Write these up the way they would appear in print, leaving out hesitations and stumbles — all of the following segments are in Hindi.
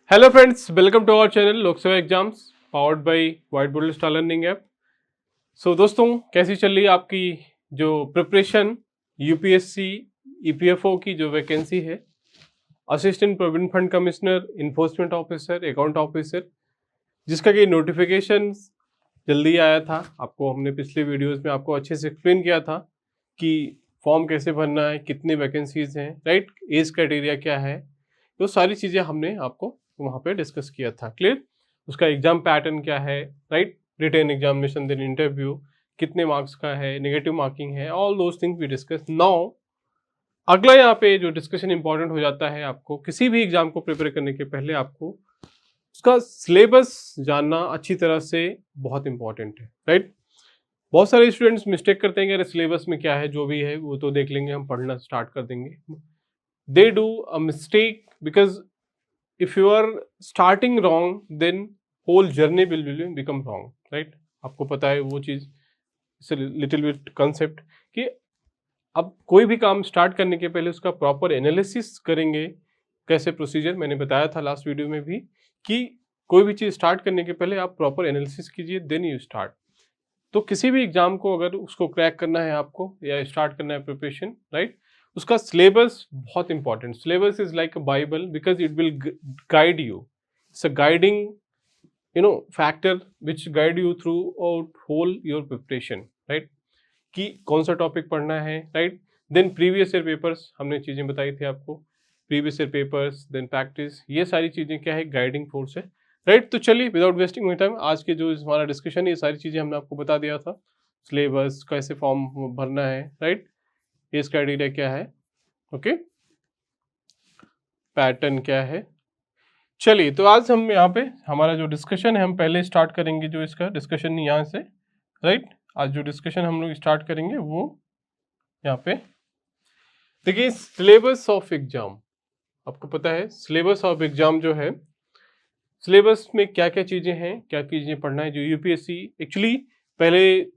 Hello friends, welcome to our channel Lok Sabha exams powered by white board star learning app. So दोस्तों, कैसी चल रही है आपकी जो प्रिपरेशन यूपीएससी ईपीएफओ की जो वैकेंसी है, assistant provident fund commissioner, enforcement officer, account officer, जिसका कि नोटिफिकेशन जल्दी आया था। आपको हमने पिछले वीडियोस में आपको अच्छे से एक्सप्लेन किया था कि फॉर्म कैसे भरना है, कितनी वैकेंसीज हैं, राइट, एज क्राइटेरिया क्या है, तो सारी चीज़ें हमने आपको वहाँ पे डिस्कस किया था। क्लियर? उसका एग्जाम पैटर्न क्या है, right, written examination then interview, कितने मार्क्स का है, नेगेटिव मार्किंग है, all those things we discuss. Now अगला यहाँ पे जो डिस्कशन इंपॉर्टेंट हो जाता है, आपको किसी भी एग्जाम को प्रिपेयर करने के पहले आपको उसका सिलेबस जानना अच्छी तरह से बहुत इंपॉर्टेंट है, राइट। बहुत सारे स्टूडेंट्स मिस्टेक करते हैं कि अरे सिलेबस में क्या है, जो भी है वो तो देख लेंगे, हम पढ़ना स्टार्ट कर देंगे। They do a mistake because if you are starting wrong then whole journey will become wrong, right। आपको पता है वो चीज, लिटिल बिट कंसेप्ट कि अब कोई भी काम स्टार्ट करने के पहले उसका प्रॉपर एनालिसिस करेंगे। कैसे प्रोसीजर मैंने बताया था लास्ट वीडियो में भी कि कोई भी चीज स्टार्ट करने के पहले आप प्रॉपर एनालिसिस कीजिए, देन यू स्टार्ट। तो किसी भी एग्जाम को अगर उसको क्रैक करना है आपको या स्टार्ट करना है प्रिपरेशन, राइट, उसका सिलेबस बहुत important. Syllabus is like a Bible because it will guide you. It's a guiding factor which guide you throughout whole your preparation, right, कि कौन सा टॉपिक पढ़ना है, right. Then previous year papers हमने चीज़ें बताई थी आपको, previous year papers, then practice, ये सारी चीज़ें क्या है, गाइडिंग फोर्स है, राइट। तो चलिए विदाउट वेस्टिंग माय टाइम, आज के जो हमारा डिस्कशन है ये सारी चीज़ें हमने आपको बता दिया था। सिलेबस, कैसे फॉर्म भरना है, राइट, एज क्राइटेरिया क्या है, ओके, पैटर्न क्या है। चलिए, तो आज हम यहाँ पे हमारा जो डिस्कशन है हम पहले स्टार्ट करेंगे, जो इसका डिस्कशन यहाँ से, राइट। आज जो डिस्कशन हम लोग स्टार्ट करेंगे वो यहाँ पे देखिए, सिलेबस ऑफ एग्जाम। आपको पता है सिलेबस ऑफ एग्जाम जो है, सिलेबस में क्या क्या चीज़ें हैं, क्या चीज़ें पढ़ना है। जो यूपीएससी एक्चुअली पहले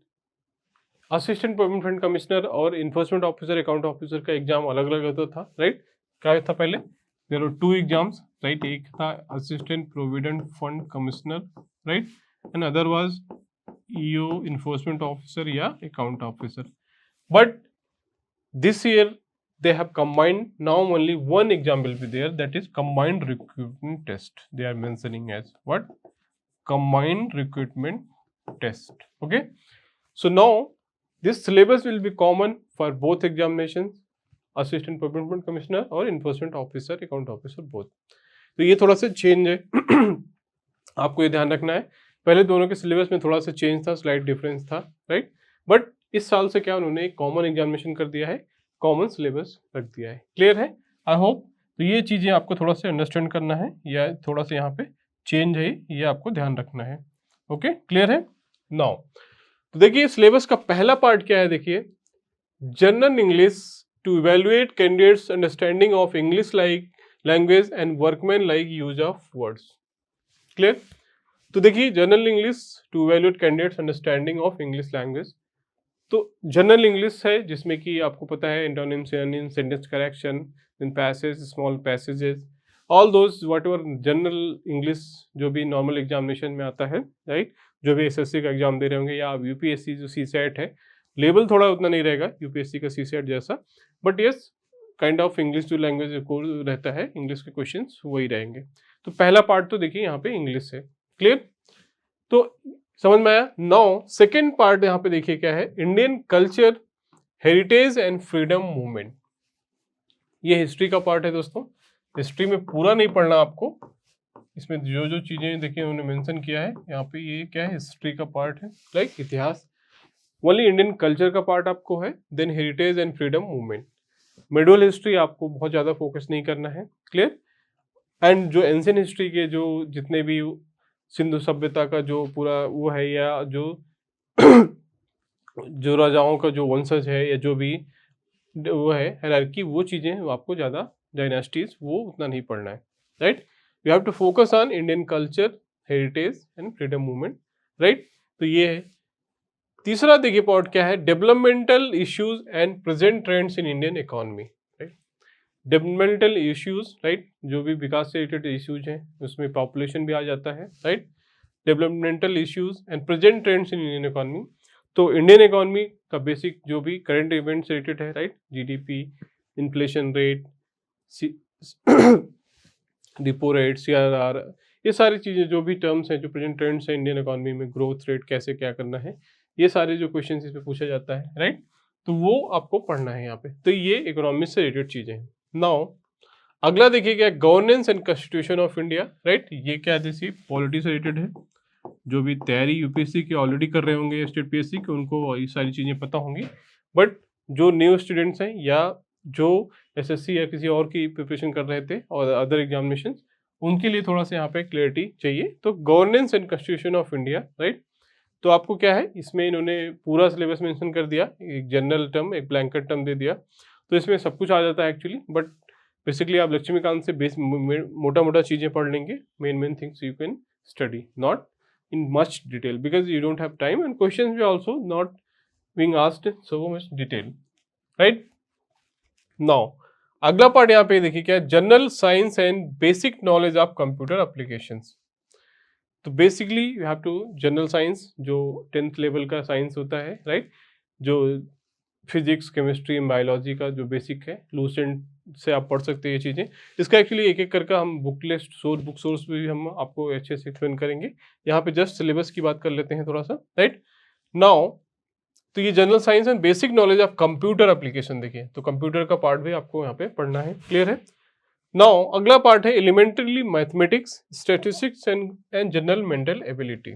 असिस्टेंट प्रोविडेंट फंड कमिश्नर और इन्फोर्समेंट ऑफिसर, अकाउंट ऑफिसर का एग्जाम अलग अलग होता था, राइट। क्या था पहले, there were two exams, right. एक था assistant provident fund commissioner, right, and other was EO, enforcement officer या account officer. But this year they have combined, now only one exam will be there, that is combined recruitment test. They are mentioning as what? Combined recruitment test, okay. So now this syllabus will be common for both examinations, assistant provincial commissioner और enforcement officer, account officer, both। तो ये थोड़ा सा चेंज है आपको ये ध्यान रखना है। पहले दोनों के सिलेबस में थोड़ा सा चेंज था, स्लाइट डिफरेंस था, राइट। बट इस साल से क्या उन्होंने एक कॉमन एग्जामिनेशन कर दिया है, कॉमन सिलेबस रख दिया है। क्लियर है, आई होप। तो ये चीज़ें आपको थोड़ा सा अंडरस्टैंड करना है, या थोड़ा सा यहाँ पे चेंज है, ये आपको ध्यान रखना है, ओके। क्लियर है नाउ। तो देखिए सिलेबस का पहला पार्ट क्या है, देखिए, general English to evaluate candidates understanding of English like language and workman like use of words. Clear. तो देखिए general English to evaluate candidates understanding of English language. तो जनरल इंग्लिश है जिसमें कि आपको पता है antonym, synonym, sentence correction, then passage, small passages, all those whatever general English जो भी नॉर्मल एग्जामिनेशन में आता है, राइट। जो भी एसएससी का एग्जाम दे रहे होंगे या यूपीएससी जो सीसेट है, लेवल थोड़ा उतना नहीं रहेगा यूपीएससी का सीसेट जैसा, but yes kind of English जो लैंग्वेज को रहता है, इंग्लिश के क्वेश्चन वही रहेंगे। तो पहला पार्ट तो देखिए यहाँ पे इंग्लिश है। क्लियर, तो समझ में आया। नाउ सेकेंड पार्ट यहाँ पे देखिए क्या है, Indian culture, heritage and freedom movement. ये हिस्ट्री का पार्ट है दोस्तों। हिस्ट्री में पूरा नहीं पढ़ना आपको, इसमें जो जो चीजें देखिए उन्होंने मेंशन किया है यहाँ पे, ये क्या है, हिस्ट्री का पार्ट है, लाइक इतिहास। ओनली इंडियन कल्चर का पार्ट आपको है, then heritage and freedom movement. Middle history आपको बहुत ज्यादा फोकस नहीं करना है। क्लियर। एंड जो एंशियंट हिस्ट्री के जो जितने भी सिंधु सभ्यता का जो पूरा वो है, या जो जो राजाओं का जो वंशज है, या जो भी वो है हायरार्की, वो चीज़ें आपको ज़्यादा, डायनेस्टीज, वो उतना नहीं पढ़ना है, right. You have to focus on Indian culture, heritage and freedom movement, right. तो ये है। तीसरा देखिए पॉइंट क्या है, developmental issues and present trends in Indian economy, right. Developmental issues, right, जो भी विकास से रिलेटेड इश्यूज हैं उसमें पॉपुलेशन भी आ जाता है, right, developmental issues and present trends in Indian economy. तो इंडियन इकोनॉमी का बेसिक जो भी करंट इवेंट से रिलेटेड है, right, GDP, inflation rate, repo rate, CRR, ये सारी चीज़ें जो भी टर्म्स हैं, जो प्रेजेंट ट्रेंड्स हैं इंडियन इकोनॉमी में, ग्रोथ रेट कैसे क्या करना है, ये सारे जो क्वेश्चन इस पे पूछा जाता है, राइट, तो वो आपको पढ़ना है यहाँ पे। तो ये इकोनॉमी से रिलेटेड चीज़ें हैं। नाउ अगला देखिए क्या, governance and constitution of India, right, ये क्या जैसी पॉलिटी से रिलेटेड है। जो भी तैयारी यूपीएससी की ऑलरेडी कर रहे होंगे, स्टेट पीएससी की, उनको ये सारी चीज़ें पता होंगी, बट जो न्यू स्टूडेंट्स हैं या जो एसएससी या किसी और की प्रिपरेशन कर रहे थे और अदर एग्जामिनेशन, उनके लिए थोड़ा सा यहाँ पे क्लियरिटी चाहिए। तो governance and constitution of India, right, तो आपको क्या है, इसमें इन्होंने पूरा सिलेबस मेंशन कर दिया, एक जनरल टर्म, एक ब्लैंकेट टर्म दे दिया, तो इसमें सब कुछ आ जाता है एक्चुअली, बट बेसिकली आप लक्ष्मीकांत से बेस मोटा मोटा चीज़ें पढ़ लेंगे, main things you can study, not in much detail because you don't have time and questions were also not being asked so much detail, right? Now अगला पार्ट यहाँ पे देखिए क्या है, general science and basic knowledge of computer applications. तो basically you have to general science, जो 10th लेवल का साइंस होता है, राइट, जो फिजिक्स, केमिस्ट्री, बायोलॉजी का जो बेसिक है, लूसेंट से आप पढ़ सकते हैं ये चीज़ें। इसका एक्चुअली एक एक करके हम बुक लिस्ट, बुक सोर्स भी हम आपको अच्छे से एक्सप्लेन करेंगे। यहाँ पे जस्ट सिलेबस की बात कर लेते हैं थोड़ा सा, राइट। नाउ तो ये general science and basic knowledge of computer application, देखिए तो कंप्यूटर का पार्ट भी आपको यहाँ पे पढ़ना है, क्लियर है। नाउ अगला पार्ट है elementary mathematics, statistics and general mental ability.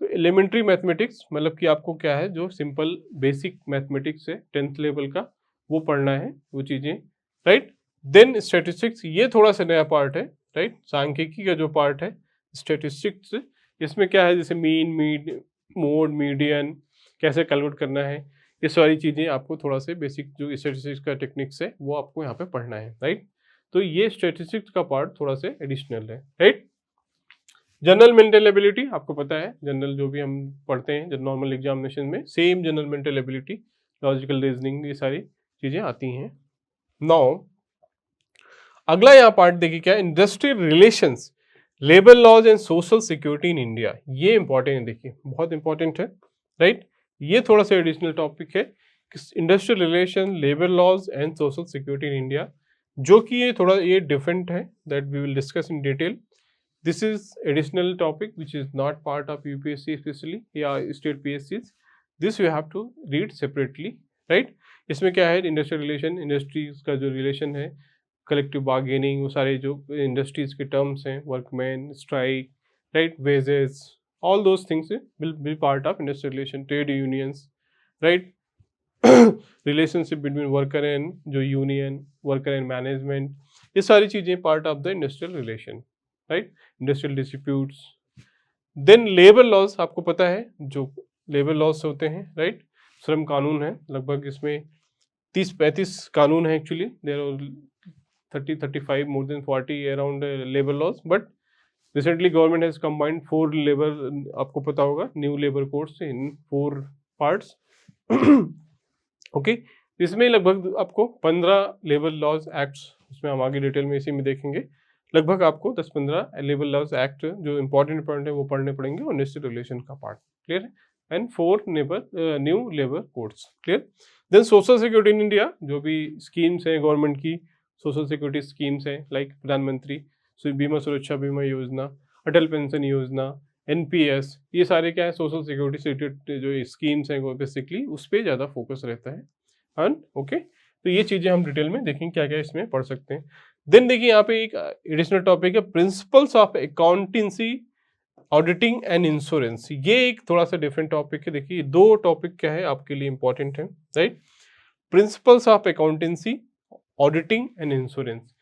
तो एलिमेंट्री मैथमेटिक्स मतलब कि आपको क्या है, जो सिंपल बेसिक मैथमेटिक्स है 10th लेवल का, वो पढ़ना है, वो चीज़ें, राइट। देन स्टैटिस्टिक्स, ये थोड़ा सा नया पार्ट है, राइट, सांख्यिकी का जो पार्ट है स्टैटिस्टिक्स, इसमें क्या है, जैसे मीन, मोड, मीडियन कैसे कैलकुलेट करना है, ये सारी चीज़ें आपको थोड़ा से बेसिक जो स्टैटिस्टिक्स का टेक्निक्स है वो आपको यहाँ पे पढ़ना है, राइट। तो ये स्टैटिस्टिक्स का पार्ट थोड़ा से एडिशनल है, राइट। जनरल मेंटल एबिलिटी आपको पता है, जनरल जो भी हम पढ़ते हैं जब नॉर्मल एग्जामिनेशन में, same general mental ability, logical reasoning, ये सारी चीज़ें आती हैं। नाउ अगला यहाँ पार्ट देखिए क्या, industrial relations, labour laws and social security in India. ये इंपॉर्टेंट है, देखिए बहुत इंपॉर्टेंट है, राइट। ये थोड़ा सा एडिशनल टॉपिक है, industrial relation, labour laws and social security in India, जो कि ये थोड़ा ये डिफरेंट है, that we will discuss in detail. This is additional topic which is not part of UPSC especially या state PSCs. This you have to read separately, right? इसमें क्या है, इंडस्ट्रियल रिलेशन, इंडस्ट्रीज का जो रिलेशन है, कलेक्टिव बार्गेनिंग, वो सारे जो इंडस्ट्रीज के टर्म्स हैं, workman, strike, right, wages, all those things will be part of industrial relation, trade unions, right, relationship between worker and जो यूनियन, वर्कर एंड मैनेजमेंट, ये सारी चीज़ें part of the industrial relation, right, industrial disputes. Then labour laws, आपको पता है जो लेबर लॉज होते हैं, राइट, श्रम कानून है, लगभग इसमें 30-35 कानून है actually, there are 30-35 more than 40 around labour laws, but recently government has combined 4 labour, आपको पता होगा, new labour codes in 4 parts, okay. इसमें लगभग आपको 15 लेबर लॉज एक्ट्स, उसमें हम आगे डिटेल में इसी में देखेंगे, लगभग आपको 10-15 लेबर लॉज एक्ट जो इंपॉर्टेंट पॉइंट है वो पढ़ने पड़ेंगे, और इंडस्ट्रियल रिलेशन का पार्ट, क्लियर है, and 4 new labour codes, clear. Then social security in India, जो भी स्कीम्स हैं गवर्नमेंट की, सोशल सिक्योरिटी स्कीम्स हैं, लाइक प्रधानमंत्री बीमा सुरक्षा बीमा योजना, अटल पेंशन योजना, एनपीएस, ये सारे क्या है, सोशल सिक्योरिटी से रिलेटेड जो स्कीम्स हैं वो बेसिकली उस पर ज़्यादा फोकस रहता है, एंड ओके। तो ये चीज़ें हम डिटेल में देखेंगे क्या क्या इसमें पढ़ सकते हैं। देन देखिए यहाँ पे एक एडिशनल टॉपिक है, principles of accountancy, auditing and insurance. ये एक थोड़ा सा डिफरेंट टॉपिक है, देखिए 2 टॉपिक क्या है आपके लिए इंपॉर्टेंट है, right. Principles of accountancy, auditing and insurance,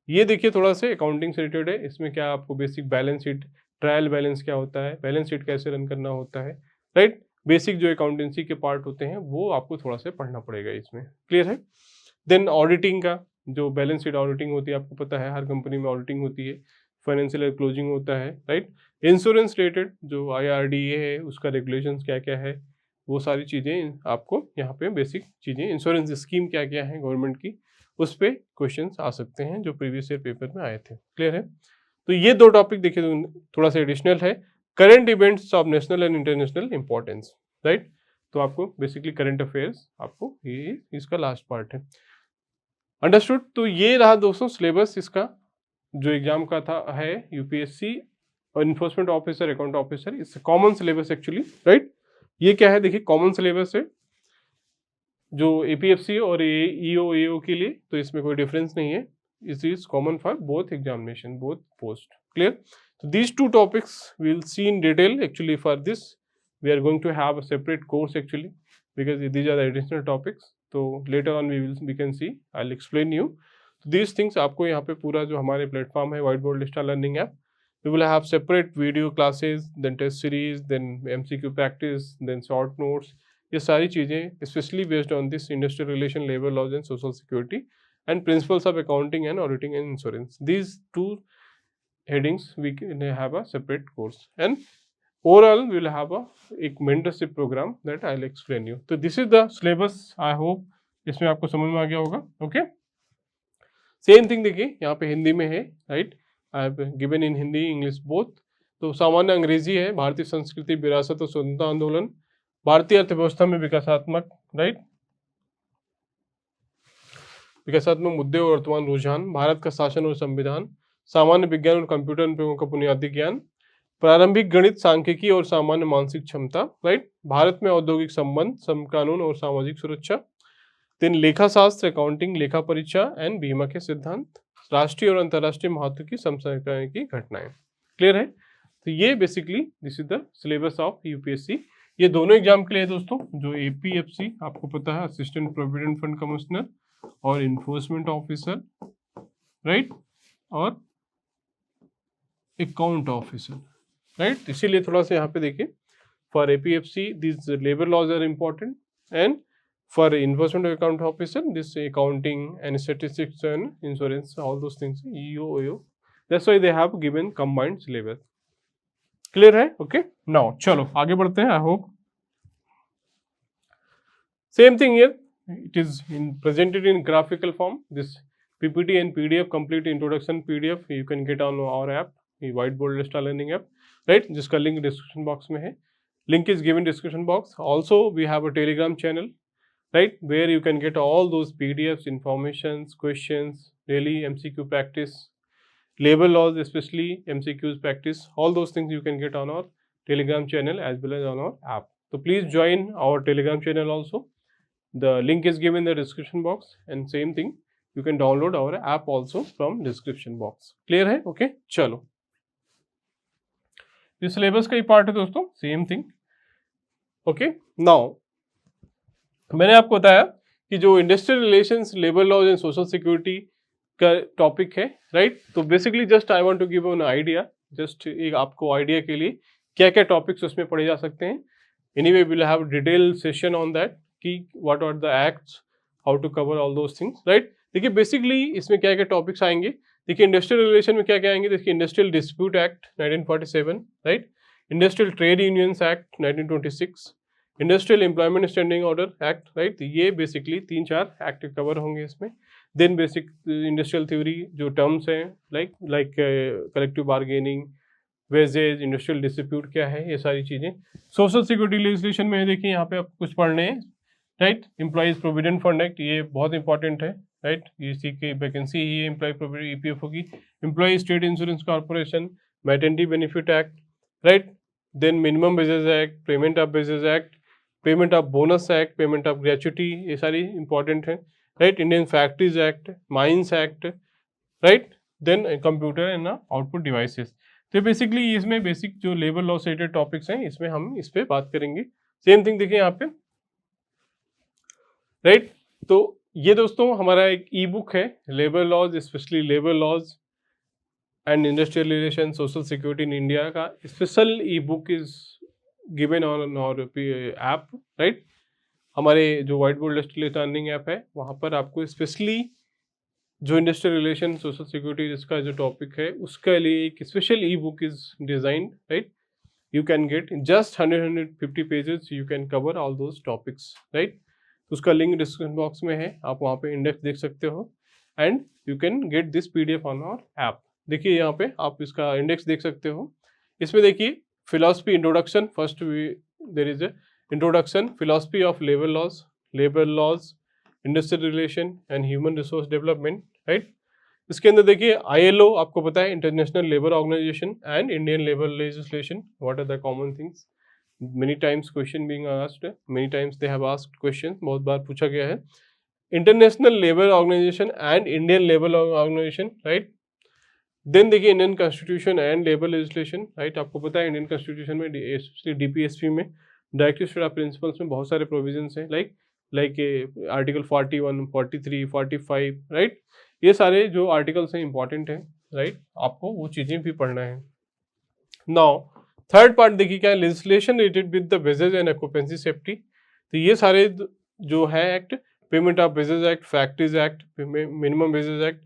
ये देखिए थोड़ा सा अकाउंटिंग से रिलेटेड है। इसमें क्या आपको basic balance sheet, trial balance क्या होता है, बैलेंस शीट कैसे रन करना होता है, राइट, बेसिक जो अकाउंटेंसी के पार्ट होते हैं वो आपको थोड़ा सा पढ़ना पड़ेगा इसमें, क्लियर है। देन ऑडिटिंग का जो बैलेंस शीट ऑडिटिंग होती है, आपको पता है हर कंपनी में ऑडिटिंग होती है, फाइनेंशियल क्लोजिंग होता है, राइट। इंश्योरेंस रिलेटेड जो IRDA है उसका रेगुलेशंस क्या क्या है, वो सारी चीज़ें आपको यहाँ पे बेसिक चीज़ें, इंश्योरेंस स्कीम क्या क्या है गवर्नमेंट की, उस पर क्वेश्चन आ सकते हैं जो प्रीवियस ईयर पेपर में आए थे। क्लियर है? तो ये 2 टॉपिक देखिए थोड़ा सा एडिशनल है, current events of national and international importance, right? तो आपको बेसिकली करंट अफेयर्स आपको ये इसका लास्ट पार्ट है। अंडरस्टूड? तो ये रहा दोस्तों सिलेबस इसका जो एग्जाम का था है यूपीएससी और enforcement officer, account officer, it's common syllabus actually, right? ये क्या है देखिए, कॉमन सिलेबस है जो एपीएफसी और ईओ एओ के लिए, तो इसमें कोई डिफरेंस नहीं है। It is common for both examination, both post. Clear? तो these two topics we will see in detail actually. For this we are going to have a separate course actually because these are the additional topics. तो later on we can see, I will explain you these things. आपको यहाँ पे पूरा जो हमारे प्लेटफॉर्म है white board star learning app, we will have separate video classes, then test series, then MCQ practice, then short notes. ये सारी चीज़ें specially based on this industrial relation, labour laws and social security and principles of accounting and auditing and insurance, these 2 headings we can have a separate course, and overall we will have एक mentorship program that I will explain you. तो this is the syllabus, I hope इसमें आपको समझ में आ गया होगा। ओके, सेम थिंग देखिए यहाँ पे हिंदी में है, right? I have given in Hindi English both. तो सामान्य अंग्रेजी है, भारतीय संस्कृति, विरासत और स्वतंत्रता आंदोलन, भारतीय अर्थव्यवस्था में विकासात्मक, राइट, विकासात्मक मुद्दे और वर्तमान रुझान, भारत का शासन और संविधान, सामान्य विज्ञान और कंप्यूटर अनुप्रयोगों का बुनियादी ज्ञान, प्रारंभिक गणित, सांख्यिकी और सामान्य मानसिक क्षमता, राइट, भारत में औद्योगिक संबंध, समकानून और सामाजिक सुरक्षा, देन लेखा शास्त्र, अकाउंटिंग, लेखा परीक्षा एंड बीमा के सिद्धांत, राष्ट्रीय और अंतर्राष्ट्रीय महत्व की समसामयिक की घटनाएं। क्लियर है? तो ये basically this is the syllabus of UPSC. ये दोनों एग्जाम के लिए दोस्तों, जो एपीएफसी आपको पता है, असिस्टेंट प्रोविडेंट फंड कमिश्नर और इन्फोर्समेंट ऑफिसर, राइट, और अकाउंट ऑफिसर, राइट। इसीलिए थोड़ा सा यहाँ पे देखिए, for APFC this labour laws are important and for enforcement account officer this accounting and statistics and insurance, all those things, EO AO, that's why they have given combined syllabus. Clear है? Okay, now चलो आगे बढ़ते हैं। I hope same thing here, it is presented in graphical form, this PPT and PDF complete introduction PDF you can get on our app, whiteboard star learning app, right, जिसका link description box में है, link is given description box. Also we have a Telegram channel, right, where you can get all those PDFs, informations, questions, daily MCQ practice, labor laws, especially MCQs practice, all those things you can get on our Telegram channel as well as on our app. So please join our Telegram channel also. The link is given in the description box, and same thing you can download our app also from description box. Clear है? Okay, चलो, ये सिलेबस का ही पार्ट है दोस्तों, सेम थिंग। ओके, नाउ मैंने आपको बताया कि जो industrial relations, labour laws and social security का टॉपिक है, राइट, तो basically just I want to give an idea, just एक आपको आइडिया के लिए क्या क्या टॉपिक्स उसमें पढ़े जा सकते हैं। Anyway we will have detail session on that कि what are the acts, how to cover all those things, right. देखिए बेसिकली इसमें क्या क्या टॉपिक्स आएंगे, देखिए इंडस्ट्रियल रिलेशन में क्या क्या आएंगे, देखिए industrial dispute act 1947, right, industrial trade unions act 1926, industrial employment standing order act, right, ये बेसिकली 3-4 एक्ट कवर होंगे इसमें। देन बेसिक इंडस्ट्रियल थ्योरी जो टर्म्स हैं, like collective bargaining, wages, industrial dispute क्या है, ये सारी चीज़ें। सोशल सिक्योरिटी लेजिस्लेशन में देखिए यहाँ पे आपको कुछ पढ़ने हैं, right, employees provident fund act, ये बहुत इंपॉर्टेंट है, राइट, इसी की वैकेंसी ही है एम्प्लॉय प्रोविडेंट ईपीएफओ की। Employee state insurance corporation, maternity benefit act, right, then minimum wages act, payment of wages act, payment of bonus act, payment of gratuity, ये सारी इंपॉर्टेंट है, right, Indian factories act, mines act, right, then computer and output devices. तो बेसिकली इसमें बेसिक जो लेबर लॉ से रिलेटेड टॉपिक्स हैं, इसमें हम इस पे बात करेंगे। सेम थिंग देखिए यहाँ पे, राइट, तो ये दोस्तों हमारा एक ई बुक है, labour laws, specially labour laws and industrial relation, social security in India का special e book is given on our app, right. हमारे जो white board industrial learning app है, वहाँ पर आपको स्पेशली जो इंडस्ट्रियल रिलेशन, सोशल सिक्योरिटी जिसका जो टॉपिक है, उसके लिए एक special e book is designed, right, you can get just 150 pages, you can cover all those topics, right. उसका लिंक डिस्क्रिप्शन बॉक्स में है, आप वहाँ पे इंडेक्स देख सकते हो। And you can get this PDF on our app. देखिए यहाँ पे आप इसका इंडेक्स देख सकते हो। इसमें देखिए philosophy introduction, first there is a introduction, philosophy of labour laws, industrial relation and human resource development, right. इसके अंदर देखिए ILO आपको पता है, international labour organisation, and Indian labour legislation, what are the common things. Many times question being asked, many times they have asked question, बहुत बार पूछा गया है। International labour organisation and Indian labour organisation, right. Then देखिए Indian constitution and labour legislation, right. आपको पता है इंडियन कॉन्स्टिट्यूशन में DPSP में, डायरेक्टिव स्टेट ऑफ प्रिंसिपल्स में बहुत सारे प्रोविजंस हैं, लाइक आर्टिकल 41, 43, 45, राइट। ये सारे जो आर्टिकल्स हैं इंपॉर्टेंट हैं, राइट। आपको वो चीज़ें भी पढ़ना है। नाउ थर्ड पार्ट देखिए क्या है, legislation related with the wages and occupancy safety. तो ये सारे जो है act, payment of wages act, factories act, minimum wages act,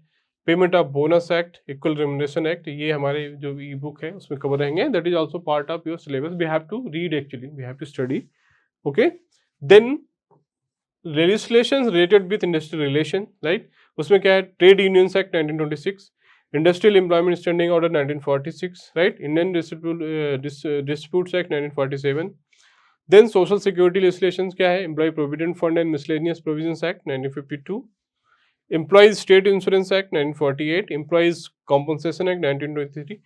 payment of bonus act, equal remuneration act, ये हमारे जो ई बुक है उसमें कवर रहेंगे। That is also part of your syllabus, we have to read, actually we have to study, okay. Then legislation related with industrial relation, right. उसमें क्या है, trade unions act 1926, industrial employment standing order 1946, right. Indian disputes act 1947। Then social security legislation क्या है, employ provident fund and miscellaneous provisions act 1952, employees state insurance act 1948, employees compensation act 1923।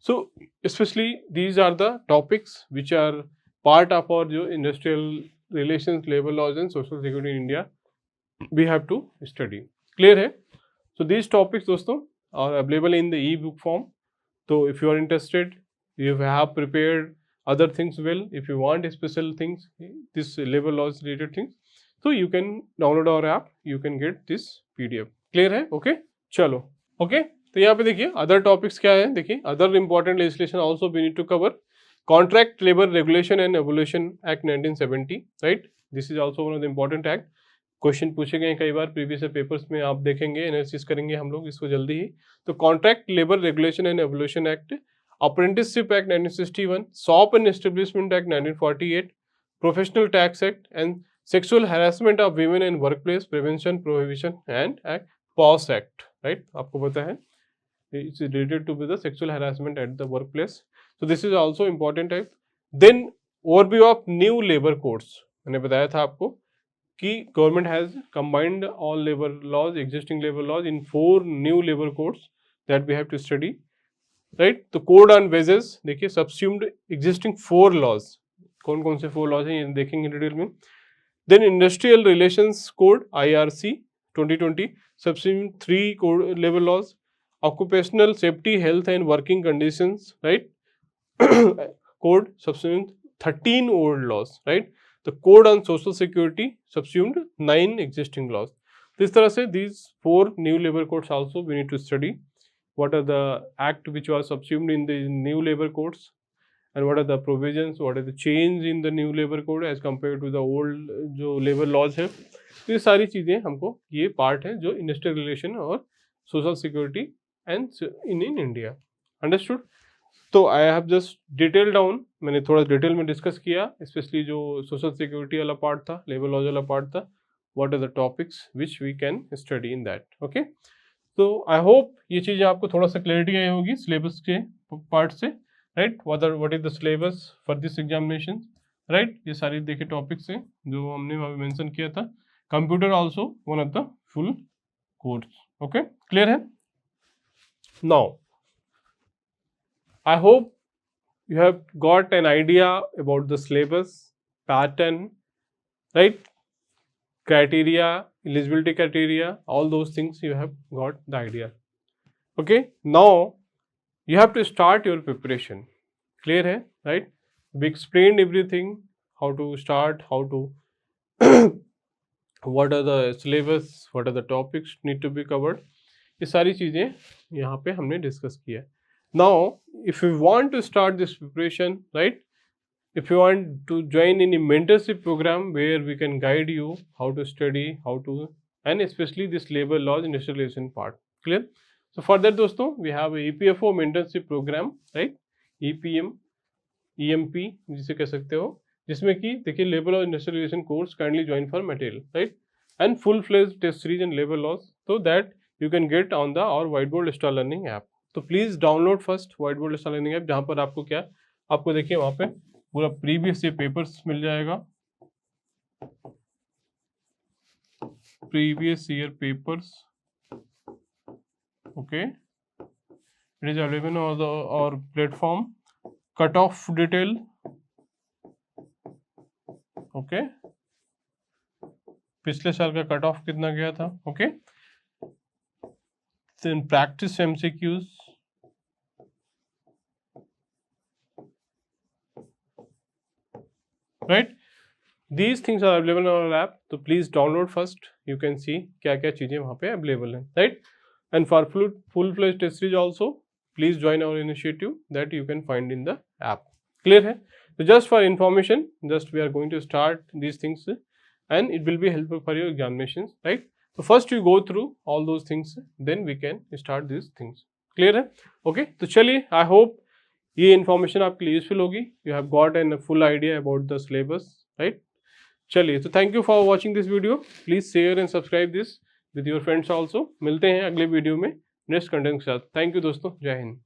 So specially these are the topics which are part of our जो industrial relations, labor laws and social security in India we have to study. Clear है? So these topics दोस्तों are available in the e-book form. So if you are interested, you have prepared other things well. If you want special things, this labor laws related things, so you can download our app. You can get this PDF. Clear है? Okay? चलो. Okay? तो यहाँ पे देखिए other topics क्या है, देखिए other important legislation also we need to cover. Contract Labor Regulation and Evolution Act 1970, right? This is also one of the important act. Question पूछे गए कई बार प्रीवियस पेपर्स में, आप देखेंगे, एनालिसिस करेंगे हम लोग इसको जल्दी ही। तो contract labour regulation and evolution act, apprenticeship act 1961, shop and establishment act 1948, professional tax act and sexual harassment of women in workplace prevention prohibition and act, POSH act, right. आपको पता है it's related to the sexual harassment at the workplace. So this is also important type. Then overview of new labor codes. मैंने बताया था आपको कि government has combined all labor laws, existing labor laws in 4 new labor codes that we have to study, right? तो code on wages देखिए subsumed existing 4 laws. कौन कौन से 4 laws हैं ये देखेंगे डिटेल में। Then industrial relations code IRC 2020 subsumed 3 code labor laws. Occupational safety, health and working conditions, right? Code subsumed 13 old laws, right? The code on social security subsumed 9 existing laws. तो इस तरह से these 4 new labor codes also we need to study. What are the act which was subsumed in the new labor codes, and what are the provisions, what are the change in the new labor code as compared to the old जो labor laws है। तो ये सारी चीज़ें हमको, ये पार्ट है जो इंडस्ट्रियल रिलेशन और social security and in India. Understood? तो I have just detail down, मैंने थोड़ा डिटेल में डिस्कस किया, स्पेशली जो सोशल सिक्योरिटी वाला पार्ट था, लेबर लॉज वाला पार्ट था, what are the topics which we can study in that, okay. तो आई होप ये चीज़ें आपको थोड़ा सा क्लैरिटी आई होगी सिलेबस के पार्ट से, right. What is the syllabus for this examination, right. ये सारी देखिए टॉपिक्स हैं जो हमने वहाँ मेंशन किया था। Computer also one of the full course, okay, clear है। Now I hope you have got an idea about the syllabus, pattern, right? Criteria, eligibility criteria, all those things you have got the idea. Okay, now you have to start your preparation. Clear hai, right? We explained everything, how to start, how to what are the syllabus, what are the topics need to be covered. ये सारी चीज़ें यहाँ पे हमने डिस्कस किया है। Now, if you want to start this preparation, right? If you want to join in a mentorship program where we can guide you how to study, how to, and especially this labor laws industrialization part. Clear? So for that, दोस्तों, we have a EPFO mentorship program, right? EPM, EMP जिसे कह सकते हो, जिसमें कि देखिए labour law industrialisation course kindly join for material, right, and full fledge test series and labour laws, so that you can get on the our Whiteboard Star Learning app. तो please download first Whiteboard Star Learning app, जहाँ पर आपको क्या, आपको देखिए वहाँ पे पूरा प्रीवियस ईयर पेपर्स मिल जाएगा, previous year papers, okay, it is available on the our platform, cut off detail, okay, पिछले साल का कट ऑफ कितना गया था, okay, then practice MCQs, right, these things are available on our app. तो please download first, you can see क्या क्या चीजें वहाँ पे अवेलेबल हैं, right. And for full fledge test series also please join our initiative that you can find in the app. Clear है? तो just for information, just we are going to start these things and it will be helpful for your examinations, right? So first you go through all those things, then we can start these things. Clear है? Okay, तो चलिए, I hope ये information आपके लिए useful होगी. You have got a full idea about the syllabus, right? चलिए, तो thank you for watching this video. Please share and subscribe this with your friends also. मिलते हैं अगले वीडियो में नेक्स्ट कंटेंट के साथ. थैंक यू दोस्तों, जय हिंद.